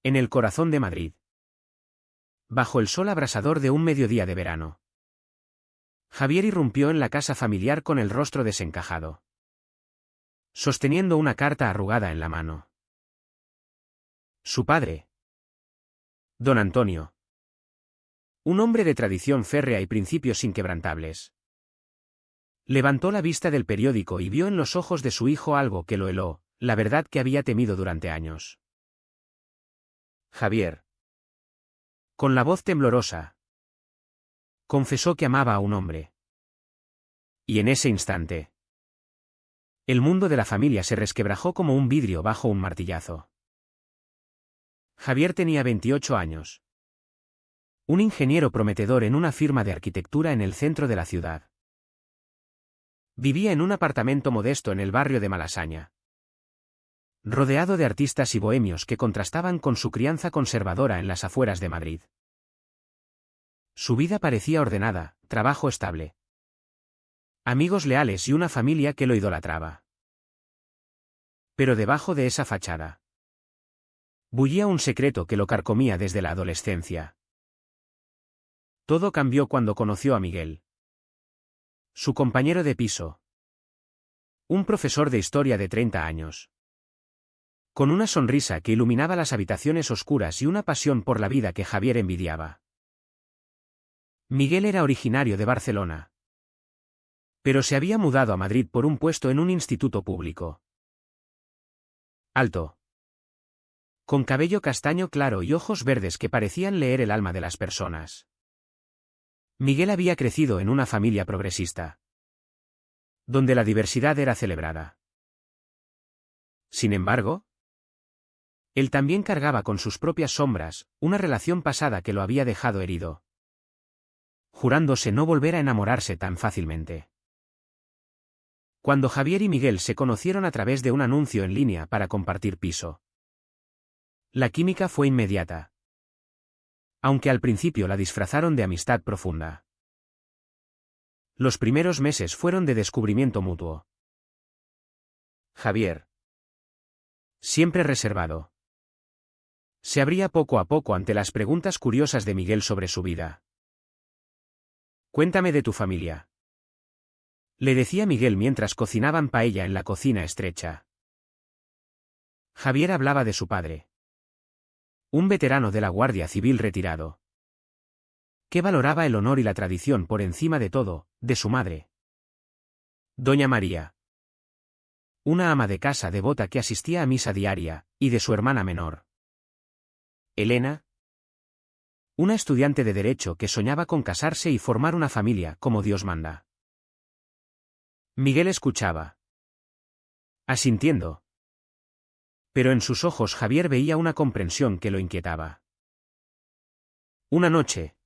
En el corazón de Madrid. Bajo el sol abrasador de un mediodía de verano. Javier irrumpió en la casa familiar con el rostro desencajado, sosteniendo una carta arrugada en la mano. Su padre, don Antonio, un hombre de tradición férrea y principios inquebrantables, levantó la vista del periódico y vio en los ojos de su hijo algo que lo heló, la verdad que había temido durante años. Javier, con la voz temblorosa, confesó que amaba a un hombre. Y en ese instante, el mundo de la familia se resquebrajó como un vidrio bajo un martillazo. Javier tenía 28 años. Un ingeniero prometedor en una firma de arquitectura en el centro de la ciudad. Vivía en un apartamento modesto en el barrio de Malasaña, rodeado de artistas y bohemios que contrastaban con su crianza conservadora en las afueras de Madrid. Su vida parecía ordenada, trabajo estable, amigos leales y una familia que lo idolatraba. Pero debajo de esa fachada bullía un secreto que lo carcomía desde la adolescencia. Todo cambió cuando conoció a Miguel, su compañero de piso, un profesor de historia de 30 años. Con una sonrisa que iluminaba las habitaciones oscuras y una pasión por la vida que Javier envidiaba. Miguel era originario de Barcelona, pero se había mudado a Madrid por un puesto en un instituto público. Alto, con cabello castaño claro y ojos verdes que parecían leer el alma de las personas. Miguel había crecido en una familia progresista, donde la diversidad era celebrada. Sin embargo, él también cargaba con sus propias sombras, una relación pasada que lo había dejado herido, jurándose no volver a enamorarse tan fácilmente. Cuando Javier y Miguel se conocieron a través de un anuncio en línea para compartir piso, la química fue inmediata, aunque al principio la disfrazaron de amistad profunda. Los primeros meses fueron de descubrimiento mutuo. Javier, siempre reservado, se abría poco a poco ante las preguntas curiosas de Miguel sobre su vida. «Cuéntame de tu familia», le decía Miguel mientras cocinaban paella en la cocina estrecha. Javier hablaba de su padre, un veterano de la Guardia Civil retirado, que valoraba el honor y la tradición por encima de todo, de su madre, doña María, una ama de casa devota que asistía a misa diaria, y de su hermana menor, Elena, una estudiante de Derecho que soñaba con casarse y formar una familia como Dios manda. Miguel escuchaba, asintiendo, pero en sus ojos Javier veía una comprensión que lo inquietaba. Una noche,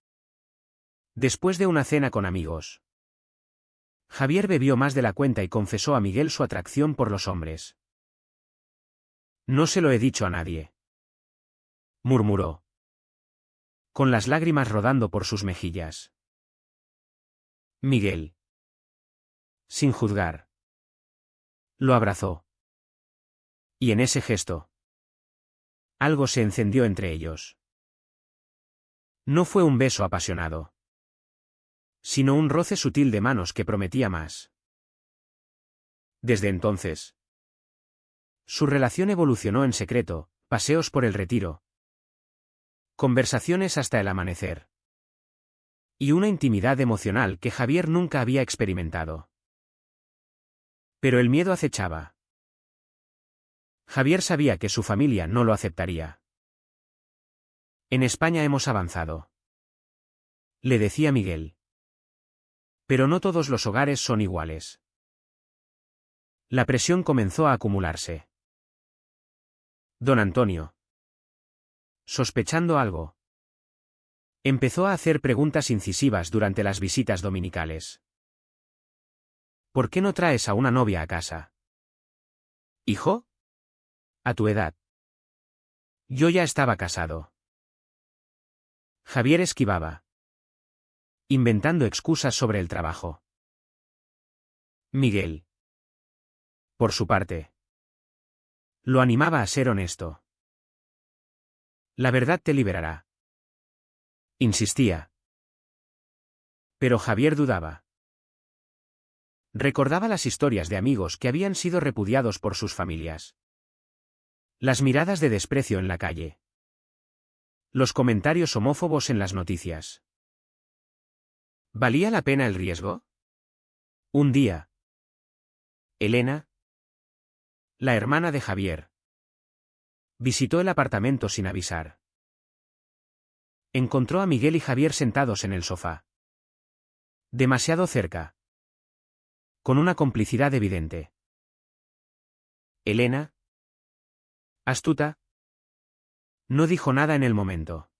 después de una cena con amigos, Javier bebió más de la cuenta y confesó a Miguel su atracción por los hombres. «No se lo he dicho a nadie», murmuró, con las lágrimas rodando por sus mejillas. Miguel, sin juzgar, lo abrazó. Y en ese gesto, algo se encendió entre ellos. No fue un beso apasionado, sino un roce sutil de manos que prometía más. Desde entonces, su relación evolucionó en secreto, paseos por el Retiro, conversaciones hasta el amanecer, y una intimidad emocional que Javier nunca había experimentado. Pero el miedo acechaba. Javier sabía que su familia no lo aceptaría. «En España hemos avanzado», le decía Miguel. «Pero no todos los hogares son iguales». La presión comenzó a acumularse. Don Antonio, sospechando algo, empezó a hacer preguntas incisivas durante las visitas dominicales. «¿Por qué no traes a una novia a casa?» «¿Hijo? A tu edad». «Yo ya estaba casado». Javier esquivaba, inventando excusas sobre el trabajo. Miguel, por su parte, lo animaba a ser honesto. La verdad te liberará. Insistía. Pero Javier dudaba. Recordaba las historias de amigos que habían sido repudiados por sus familias. Las miradas de desprecio en la calle. Los comentarios homófobos en las noticias. ¿Valía la pena el riesgo? Un día. Elena, la hermana de Javier, visitó el apartamento sin avisar. Encontró a Miguel y Javier sentados en el sofá. Demasiado cerca. Con una complicidad evidente. Elena, astuta, no dijo nada en el momento.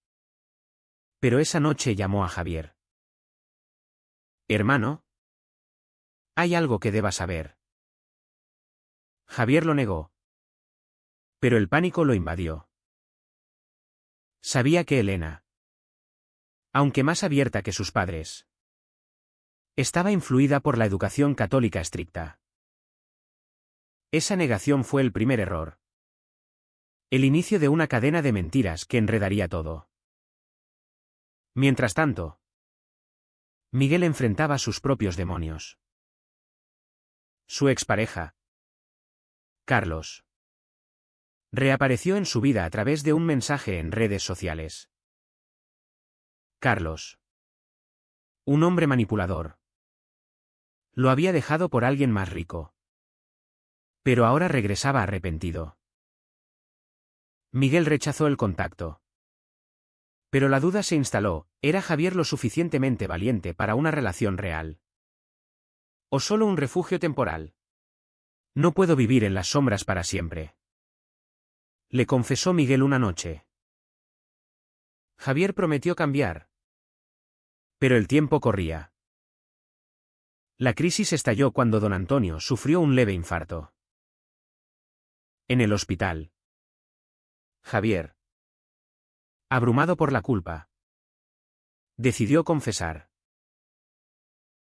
Pero esa noche llamó a Javier. Hermano, hay algo que debas saber. Javier lo negó. Pero el pánico lo invadió. Sabía que Elena, aunque más abierta que sus padres, estaba influida por la educación católica estricta. Esa negación fue el primer error. El inicio de una cadena de mentiras que enredaría todo. Mientras tanto, Miguel enfrentaba sus propios demonios. Su expareja, Carlos, reapareció en su vida a través de un mensaje en redes sociales. Carlos, un hombre manipulador, lo había dejado por alguien más rico. Pero ahora regresaba arrepentido. Miguel rechazó el contacto. Pero la duda se instaló, ¿era Javier lo suficientemente valiente para una relación real? ¿O solo un refugio temporal? No puedo vivir en las sombras para siempre, le confesó Miguel una noche. Javier prometió cambiar. Pero el tiempo corría. La crisis estalló cuando don Antonio sufrió un leve infarto. En el hospital, Javier, abrumado por la culpa, decidió confesar.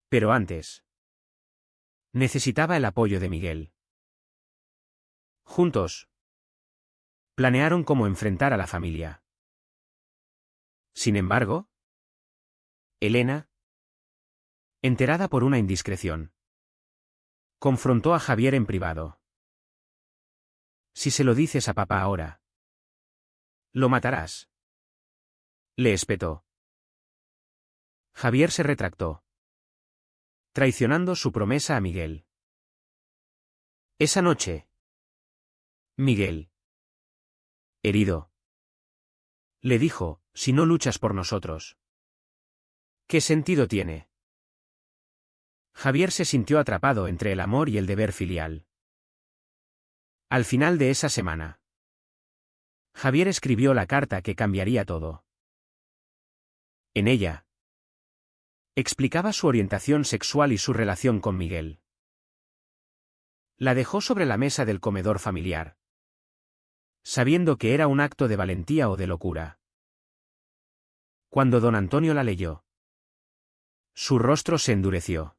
Pero antes, necesitaba el apoyo de Miguel. Juntos, planearon cómo enfrentar a la familia. Sin embargo, Elena, enterada por una indiscreción, confrontó a Javier en privado. Si se lo dices a papá ahora, lo matarás, le espetó. Javier se retractó, traicionando su promesa a Miguel. Esa noche, Miguel, herido, le dijo, si no luchas por nosotros, ¿qué sentido tiene? Javier se sintió atrapado entre el amor y el deber filial. Al final de esa semana, Javier escribió la carta que cambiaría todo. En ella, explicaba su orientación sexual y su relación con Miguel. La dejó sobre la mesa del comedor familiar, sabiendo que era un acto de valentía o de locura. Cuando don Antonio la leyó, su rostro se endureció.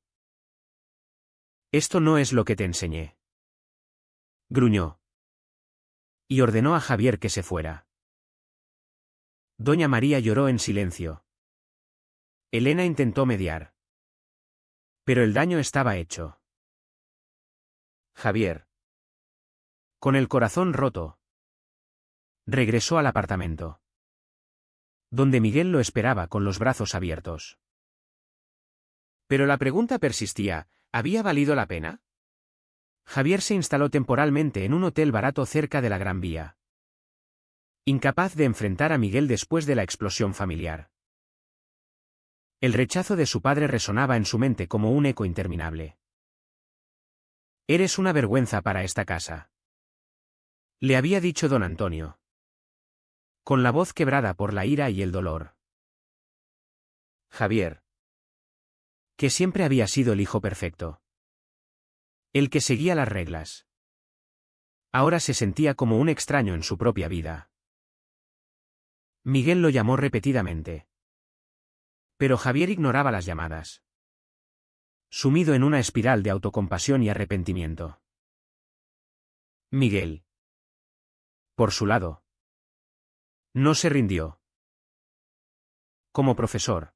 Esto no es lo que te enseñé, gruñó. Y ordenó a Javier que se fuera. Doña María lloró en silencio. Elena intentó mediar. Pero el daño estaba hecho. Javier, con el corazón roto, regresó al apartamento, donde Miguel lo esperaba con los brazos abiertos. Pero la pregunta persistía, ¿había valido la pena? Javier se instaló temporalmente en un hotel barato cerca de la Gran Vía, incapaz de enfrentar a Miguel después de la explosión familiar. El rechazo de su padre resonaba en su mente como un eco interminable. Eres una vergüenza para esta casa, le había dicho don Antonio, con la voz quebrada por la ira y el dolor. Javier, que siempre había sido el hijo perfecto, el que seguía las reglas, ahora se sentía como un extraño en su propia vida. Miguel lo llamó repetidamente. Pero Javier ignoraba las llamadas, sumido en una espiral de autocompasión y arrepentimiento. Miguel, por su lado, No se rindió. Como profesor,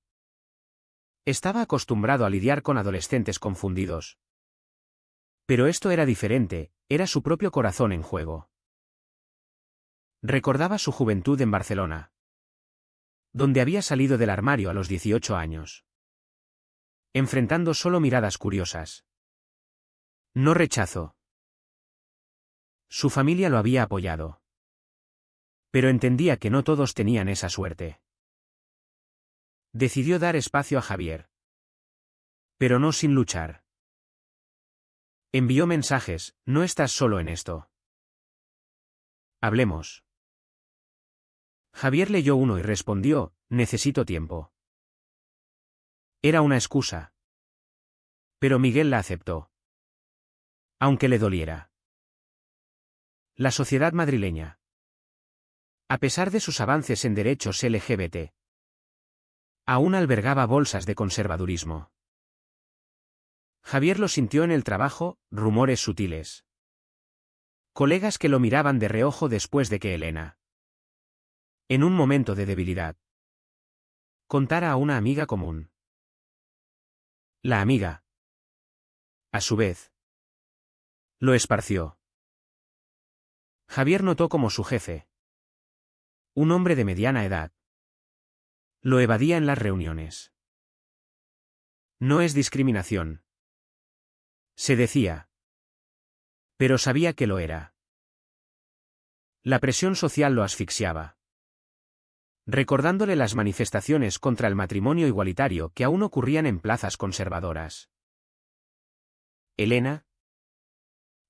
estaba acostumbrado a lidiar con adolescentes confundidos. Pero esto era diferente, era su propio corazón en juego. Recordaba su juventud en Barcelona, donde había salido del armario a los 18 años, enfrentando solo miradas curiosas. No rechazo. Su familia lo había apoyado. Pero entendía que no todos tenían esa suerte. Decidió dar espacio a Javier. Pero no sin luchar. Envió mensajes: no estás solo en esto. Hablemos. Javier leyó uno y respondió: necesito tiempo. Era una excusa. Pero Miguel la aceptó. Aunque le doliera. La sociedad madrileña, a pesar de sus avances en derechos LGBT, aún albergaba bolsas de conservadurismo. Javier lo sintió en el trabajo: rumores sutiles. Colegas que lo miraban de reojo después de que Elena, en un momento de debilidad, contara a una amiga común. La amiga, a su vez, lo esparció. Javier notó cómo su jefe, un hombre de mediana edad, lo evadía en las reuniones. No es discriminación, se decía. Pero sabía que lo era. La presión social lo asfixiaba. Recordándole las manifestaciones contra el matrimonio igualitario que aún ocurrían en plazas conservadoras. Elena,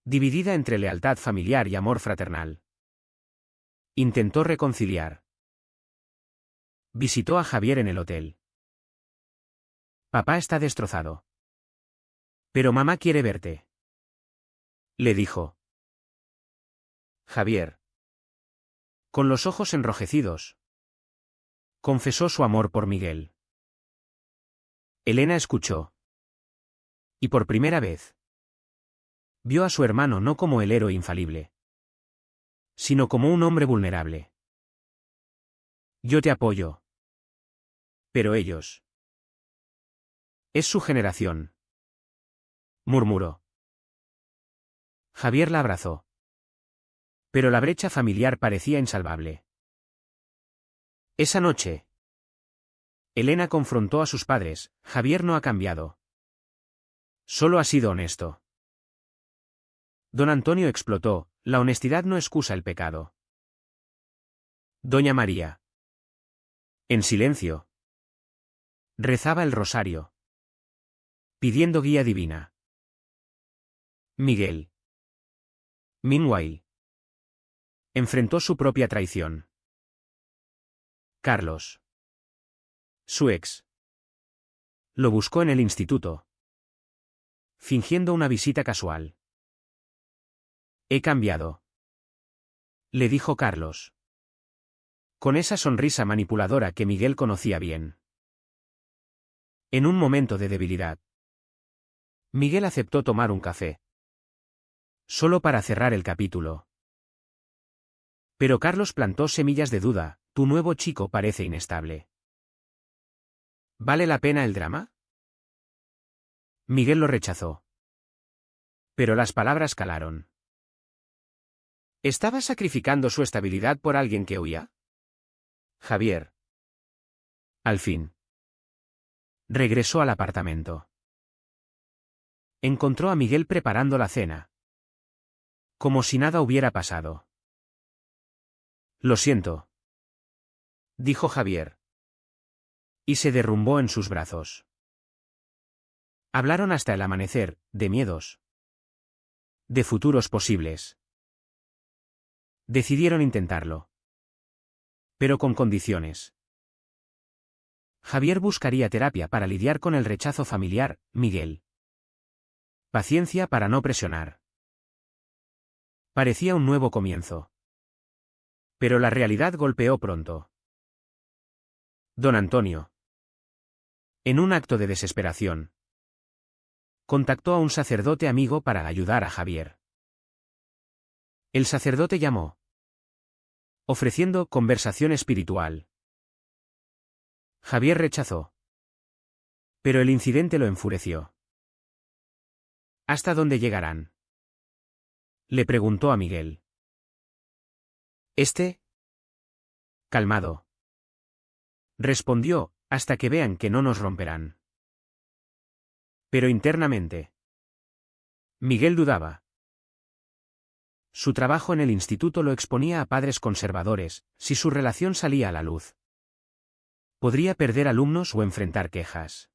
dividida entre lealtad familiar y amor fraternal, intentó reconciliar. Visitó a Javier en el hotel. Papá está destrozado. Pero mamá quiere verte, le dijo. Javier, con los ojos enrojecidos, confesó su amor por Miguel. Elena escuchó. Y por primera vez, vio a su hermano no como el héroe infalible, sino como un hombre vulnerable. Yo te apoyo. Pero ellos. Es su generación, murmuró. Javier la abrazó. Pero la brecha familiar parecía insalvable. Esa noche, Elena confrontó a sus padres: Javier no ha cambiado. Solo ha sido honesto. Don Antonio explotó: la honestidad no excusa el pecado. Doña María, en silencio, rezaba el rosario, pidiendo guía divina. Miguel, meanwhile, enfrentó su propia traición. Carlos, su ex, lo buscó en el instituto, fingiendo una visita casual. He cambiado, le dijo Carlos, con esa sonrisa manipuladora que Miguel conocía bien. En un momento de debilidad, Miguel aceptó tomar un café, solo para cerrar el capítulo. Pero Carlos plantó semillas de duda: tu nuevo chico parece inestable. ¿Vale la pena el drama? Miguel lo rechazó. Pero las palabras calaron. ¿Estaba sacrificando su estabilidad por alguien que huía? Javier, al fin, regresó al apartamento. Encontró a Miguel preparando la cena, como si nada hubiera pasado. Lo siento, dijo Javier. Y se derrumbó en sus brazos. Hablaron hasta el amanecer, de miedos, de futuros posibles. Decidieron intentarlo. Pero con condiciones. Javier buscaría terapia para lidiar con el rechazo familiar, Miguel. Paciencia para no presionar. Parecía un nuevo comienzo. Pero la realidad golpeó pronto. Don Antonio, en un acto de desesperación, contactó a un sacerdote amigo para ayudar a Javier. El sacerdote llamó ofreciendo conversación espiritual. Javier rechazó. Pero el incidente lo enfureció. ¿Hasta dónde llegarán?, le preguntó a Miguel. Calmado. Respondió, hasta que vean que no nos romperán. Pero internamente. Miguel dudaba. Su trabajo en el instituto lo exponía a padres conservadores, si su relación salía a la luz. Podría perder alumnos o enfrentar quejas.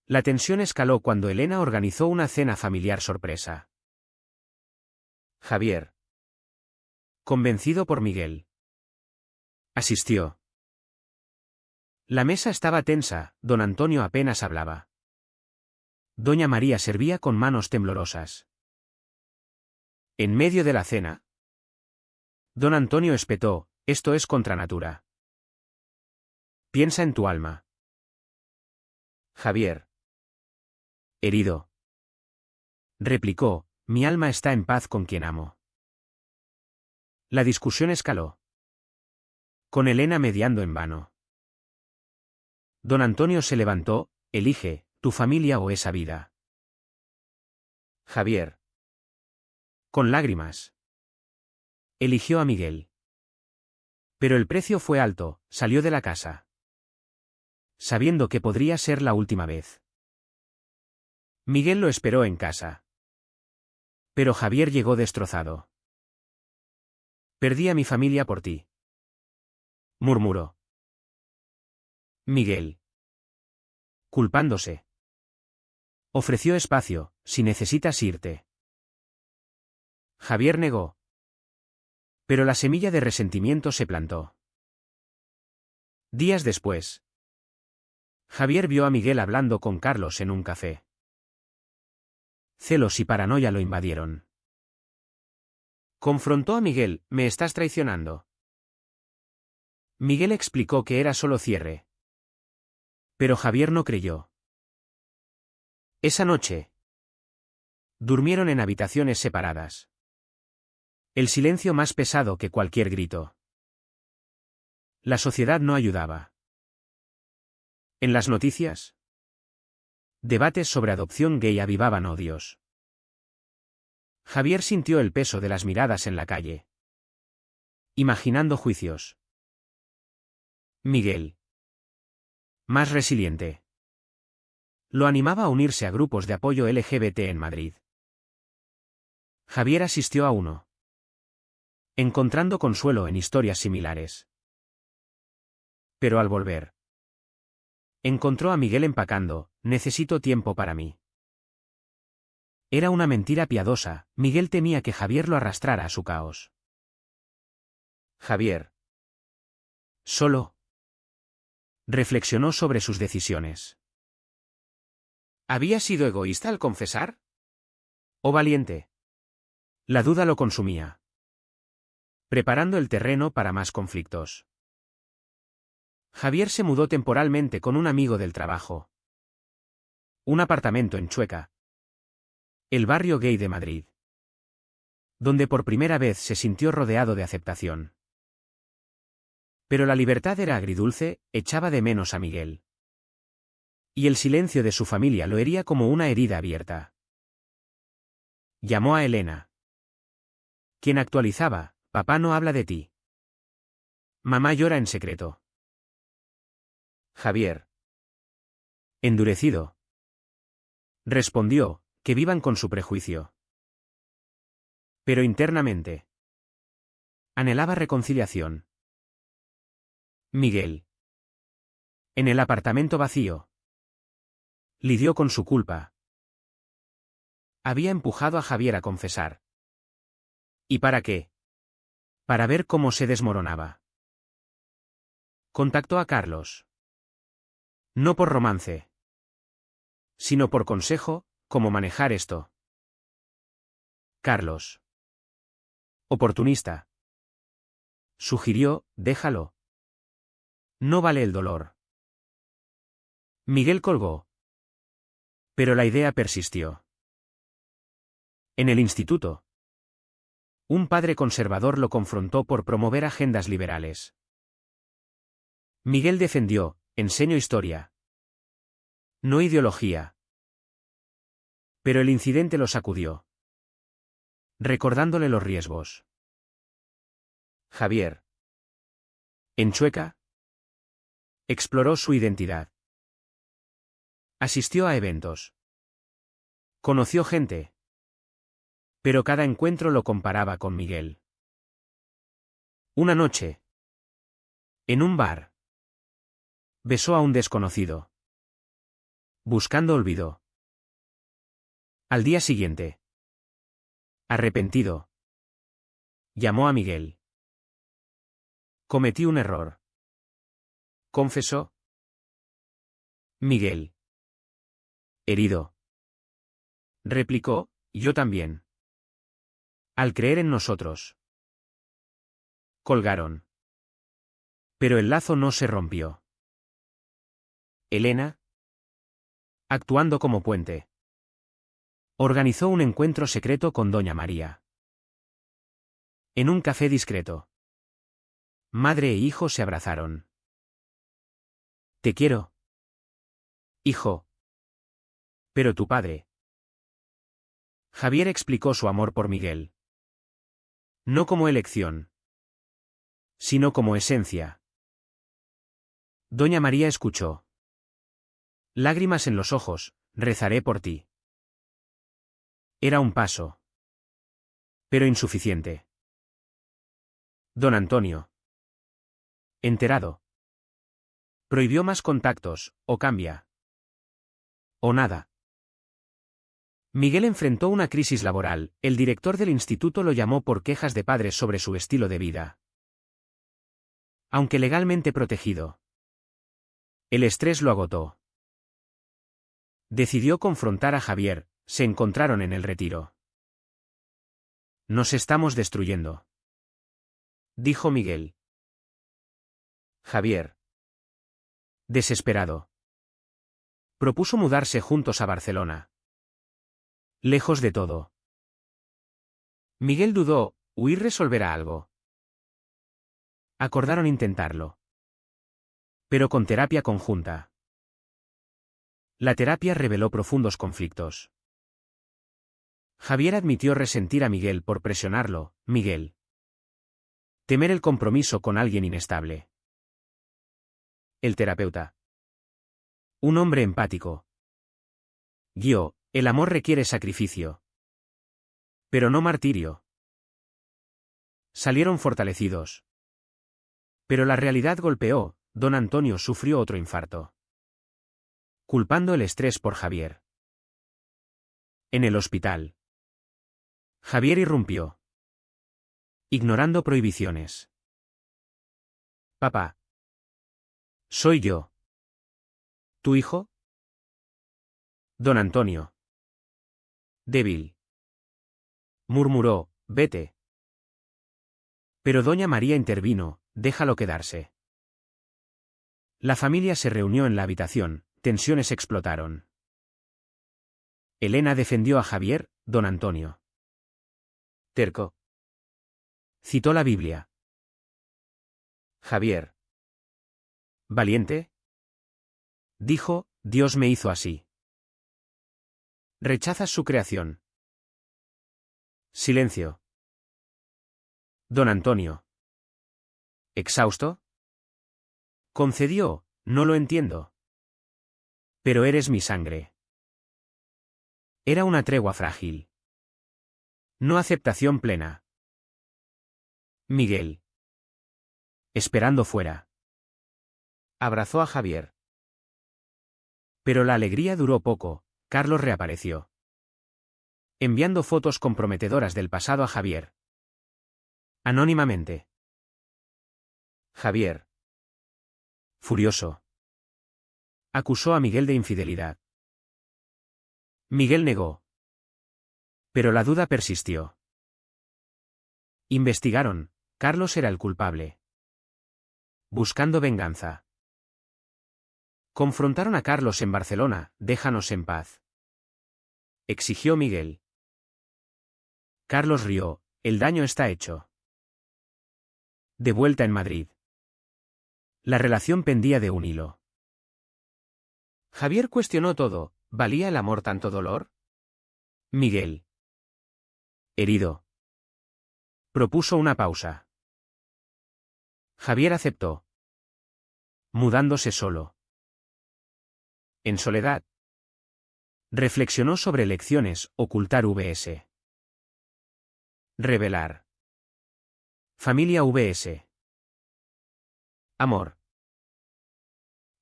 La tensión escaló cuando Elena organizó una cena familiar sorpresa. Javier, convencido por Miguel, asistió. La mesa estaba tensa, don Antonio apenas hablaba. Doña María servía con manos temblorosas. En medio de la cena, don Antonio espetó: esto es contra natura. Piensa en tu alma. Javier, herido, replicó: mi alma está en paz con quien amo. La discusión escaló, con Elena mediando en vano. Don Antonio se levantó: elige, tu familia o esa vida. Javier, con lágrimas, eligió a Miguel. Pero el precio fue alto, salió de la casa, sabiendo que podría ser la última vez. Miguel lo esperó en casa. Pero Javier llegó destrozado. Perdí a mi familia por ti, murmuró. Miguel, culpándose, ofreció espacio: si necesitas irte. Javier negó. Pero la semilla de resentimiento se plantó. Días después, Javier vio a Miguel hablando con Carlos en un café. Celos y paranoia lo invadieron. Confrontó a Miguel: ¿me estás traicionando? Miguel explicó que era solo cierre. Pero Javier no creyó. Esa noche, durmieron en habitaciones separadas. El silencio más pesado que cualquier grito. La sociedad no ayudaba. En las noticias, debates sobre adopción gay avivaban odios. Javier sintió el peso de las miradas en la calle, imaginando juicios. Miguel, más resiliente, lo animaba a unirse a grupos de apoyo LGBT en Madrid. Javier asistió a uno, encontrando consuelo en historias similares. Pero al volver, encontró a Miguel empacando: necesito tiempo para mí. Era una mentira piadosa. Miguel temía que Javier lo arrastrara a su caos. Javier, solo, reflexionó sobre sus decisiones. ¿Había sido egoísta al confesar? ¿O valiente? La duda lo consumía, preparando el terreno para más conflictos. Javier se mudó temporalmente con un amigo del trabajo. Un apartamento en Chueca, el barrio gay de Madrid, donde por primera vez se sintió rodeado de aceptación. Pero la libertad era agridulce, echaba de menos a Miguel. Y el silencio de su familia lo hería como una herida abierta. Llamó a Elena, quien actualizaba: papá no habla de ti. Mamá llora en secreto. Javier, endurecido, respondió: que vivan con su prejuicio. Pero internamente, anhelaba reconciliación. Miguel, en el apartamento vacío, lidió con su culpa. Había empujado a Javier a confesar. ¿Y para qué? Para ver cómo se desmoronaba. Contactó a Carlos. No por romance, sino por consejo: cómo manejar esto. Carlos, oportunista, sugirió: déjalo. No vale el dolor. Miguel colgó. Pero la idea persistió. En el instituto, Un padre conservador lo confrontó por promover agendas liberales. Miguel defendió: enseño historia, no ideología. Pero el incidente lo sacudió, recordándole los riesgos. Javier, en Chueca, exploró su identidad. Asistió a eventos. Conoció gente. Pero cada encuentro lo comparaba con Miguel. Una noche, en un bar, besó a un desconocido, buscando olvido. Al día siguiente, arrepentido, llamó a Miguel. Cometí un error, confesó. Miguel, herido, replicó: yo también. Al creer en nosotros, colgaron. Pero el lazo no se rompió. Elena, actuando como puente, organizó un encuentro secreto con doña María. En un café discreto, madre e hijo se abrazaron. Te quiero, hijo. Pero tu padre. Javier explicó su amor por Miguel. No como elección, sino como esencia. Doña María escuchó. Lágrimas en los ojos: rezaré por ti. Era un paso, pero insuficiente. Don Antonio, enterado, prohibió más contactos: o cambia, o nada. Miguel enfrentó una crisis laboral. El director del instituto lo llamó por quejas de padres sobre su estilo de vida. Aunque legalmente protegido, el estrés lo agotó. Decidió confrontar a Javier. Se encontraron en el retiro. Nos estamos destruyendo, dijo Miguel. Javier, desesperado, propuso mudarse juntos a Barcelona. Lejos de todo. Miguel dudó: ¿huir resolverá algo? Acordaron intentarlo, pero con terapia conjunta. La terapia reveló profundos conflictos. Javier admitió resentir a Miguel por presionarlo. Miguel, temer el compromiso con alguien inestable. El terapeuta, un hombre empático, guió: el amor requiere sacrificio, pero no martirio. Salieron fortalecidos. Pero la realidad golpeó. Don Antonio sufrió otro infarto, culpando el estrés por Javier. En el hospital, Javier irrumpió, ignorando prohibiciones. Papá, soy yo. ¿Tu hijo? Don Antonio, débil, murmuró: vete. Pero doña María intervino: déjalo quedarse. La familia se reunió en la habitación. Tensiones explotaron. Elena defendió a Javier. Don Antonio, terco, citó la Biblia. Javier, valiente, dijo: Dios me hizo así. ¿Rechazas su creación? Silencio. Don Antonio, exhausto, concedió: no lo entiendo. Pero eres mi sangre. Era una tregua frágil. No aceptación plena. Miguel, esperando fuera, abrazó a Javier. Pero la alegría duró poco. Carlos reapareció, enviando fotos comprometedoras del pasado a Javier. Anónimamente. Javier, furioso, acusó a Miguel de infidelidad. Miguel negó. Pero la duda persistió. Investigaron. Carlos era el culpable, buscando venganza. Confrontaron a Carlos en Barcelona. Déjanos en paz, exigió Miguel. Carlos rió: El daño está hecho. De vuelta en Madrid. La relación pendía de un hilo. Javier cuestionó todo. ¿Valía el amor tanto dolor? Miguel, herido, propuso una pausa. Javier aceptó, mudándose solo. En soledad. Reflexionó sobre lecciones, ocultar vs. Revelar. Familia vs. Amor.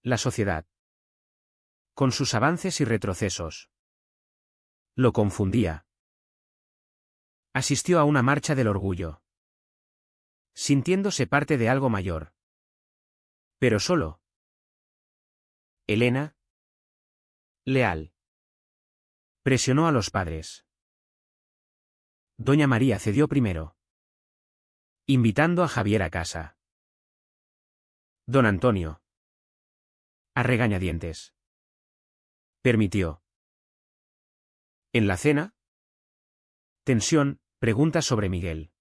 La sociedad. Con sus avances y retrocesos. Lo confundía. Asistió a una marcha del orgullo. Sintiéndose parte de algo mayor. Pero solo. Elena. Leal. Presionó a los padres. Doña María cedió primero, invitando a Javier a casa. Don Antonio, a regañadientes, permitió. En la cena, tensión, preguntas sobre Miguel.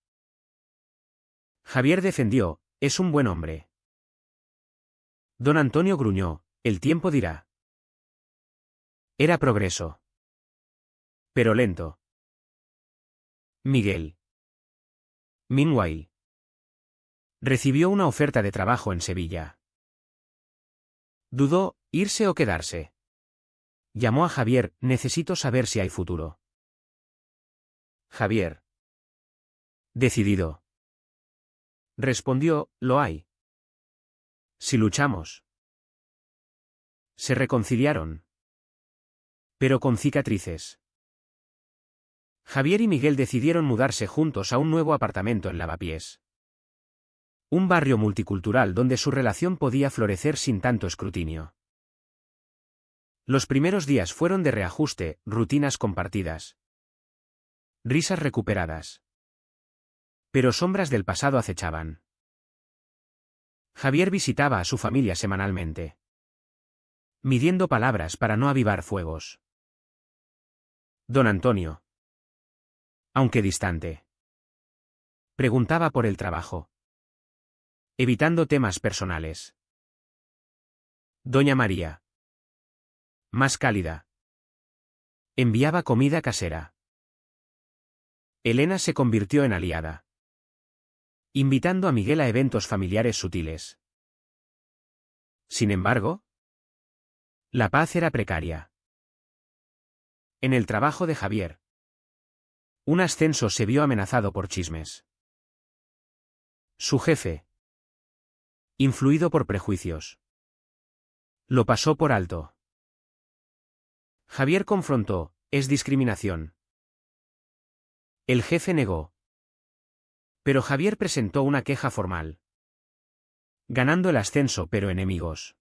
Javier defendió, es un buen hombre. Don Antonio gruñó, el tiempo dirá. Era progreso. Pero lento. Miguel. Meanwhile. Recibió una oferta de trabajo en Sevilla. Dudó, irse o quedarse. Llamó a Javier, necesito saber si hay futuro. Javier. Decidido. Respondió, lo hay. Si luchamos. Se reconciliaron. Pero con cicatrices. Javier y Miguel decidieron mudarse juntos a un nuevo apartamento en Lavapiés. Un barrio multicultural donde su relación podía florecer sin tanto escrutinio. Los primeros días fueron de reajuste, rutinas compartidas. Risas recuperadas. Pero sombras del pasado acechaban. Javier visitaba a su familia semanalmente. Midiendo palabras para no avivar fuegos. Don Antonio. Aunque distante. Preguntaba por el trabajo. Evitando temas personales. Doña María. Más cálida. Enviaba comida casera. Elena se convirtió en aliada. Invitando a Miguel a eventos familiares sutiles. Sin embargo, la paz era precaria. En el trabajo de Javier. Un ascenso se vio amenazado por chismes. Su jefe. Influido por prejuicios. Lo pasó por alto. Javier confrontó, es discriminación. El jefe negó. Pero Javier presentó una queja formal. Ganando el ascenso pero enemigos.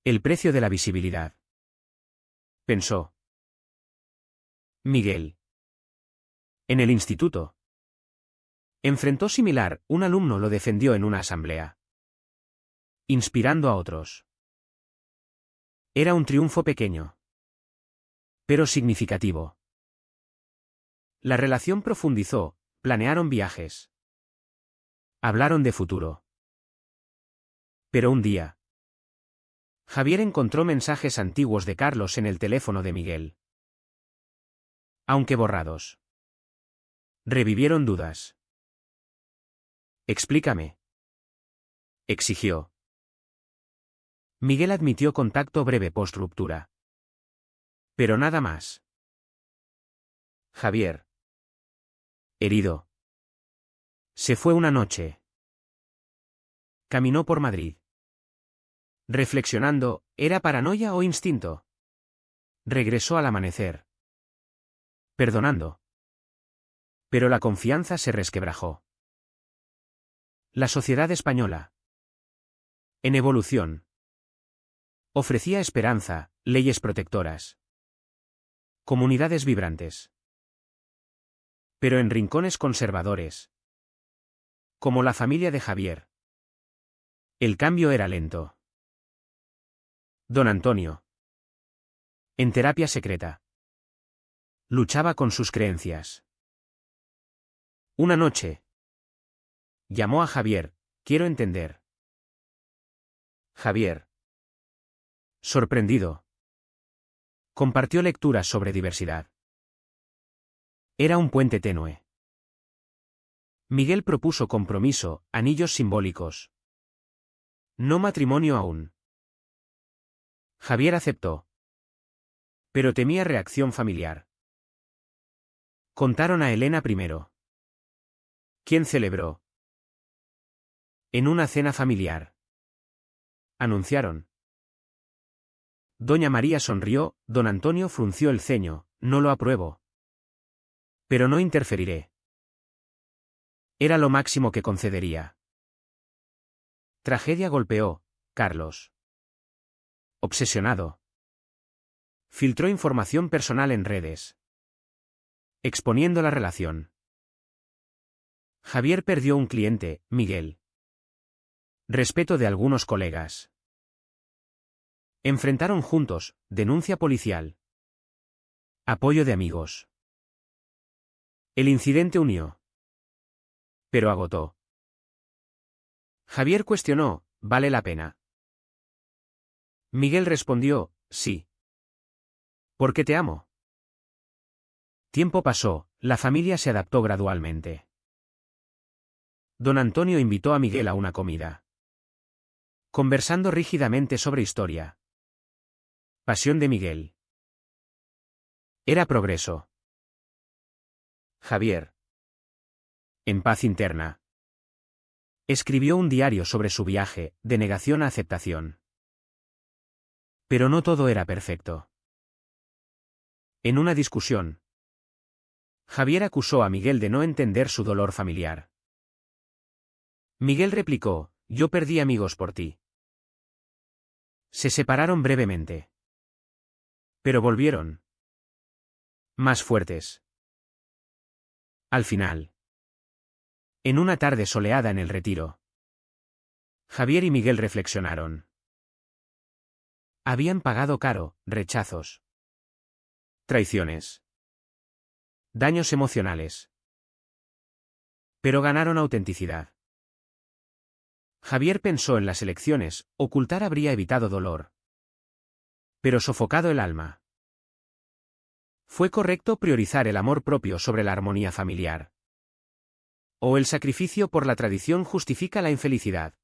El precio de la visibilidad. Pensó. Miguel. En el instituto. Enfrentó similar, un alumno lo defendió en una asamblea. Inspirando a otros. Era un triunfo pequeño. Pero significativo. La relación profundizó, planearon viajes. Hablaron de futuro. Pero un día. Javier encontró mensajes antiguos de Carlos en el teléfono de Miguel. Aunque borrados. Revivieron dudas. Explícame. Exigió. Miguel admitió contacto breve post-ruptura. Pero nada más. Javier. Herido. Se fue una noche. Caminó por Madrid. Reflexionando, ¿era paranoia o instinto? Regresó al amanecer. Perdonando. Pero la confianza se resquebrajó. La sociedad española. En evolución. Ofrecía esperanza, leyes protectoras. Comunidades vibrantes. Pero en rincones conservadores. Como la familia de Javier. El cambio era lento. Don Antonio. En terapia secreta. Luchaba con sus creencias. Una noche. Llamó a Javier, quiero entender. Javier. Sorprendido. Compartió lecturas sobre diversidad. Era un puente tenue. Miguel propuso compromiso, anillos simbólicos. No matrimonio aún. Javier aceptó. Pero temía reacción familiar. Contaron a Elena primero. ¿Quién celebró? En una cena familiar. Anunciaron. Doña María sonrió, don Antonio frunció el ceño, no lo apruebo. Pero no interferiré. Era lo máximo que concedería. Tragedia golpeó, Carlos. Obsesionado. Filtró información personal en redes. Exponiendo la relación. Javier perdió un cliente, Miguel. Respeto de algunos colegas. Enfrentaron juntos, denuncia policial. Apoyo de amigos. El incidente unió. Pero agotó. Javier cuestionó, ¿vale la pena? Miguel respondió, sí. Porque te amo. Tiempo pasó, la familia se adaptó gradualmente. Don Antonio invitó a Miguel a una comida. Conversando rígidamente sobre historia. Pasión de Miguel. Era progreso. Javier. En paz interna. Escribió un diario sobre su viaje, de negación a aceptación. Pero no todo era perfecto. En una discusión, Javier acusó a Miguel de no entender su dolor familiar. Miguel replicó, yo perdí amigos por ti. Se separaron brevemente. Pero volvieron. Más fuertes. Al final. En una tarde soleada en el Retiro. Javier y Miguel reflexionaron. Habían pagado caro, rechazos. Traiciones. Daños emocionales. Pero ganaron autenticidad. Javier pensó en las elecciones, ocultar habría evitado dolor. Pero sofocado el alma. ¿Fue correcto priorizar el amor propio sobre la armonía familiar? ¿O el sacrificio por la tradición justifica la infelicidad?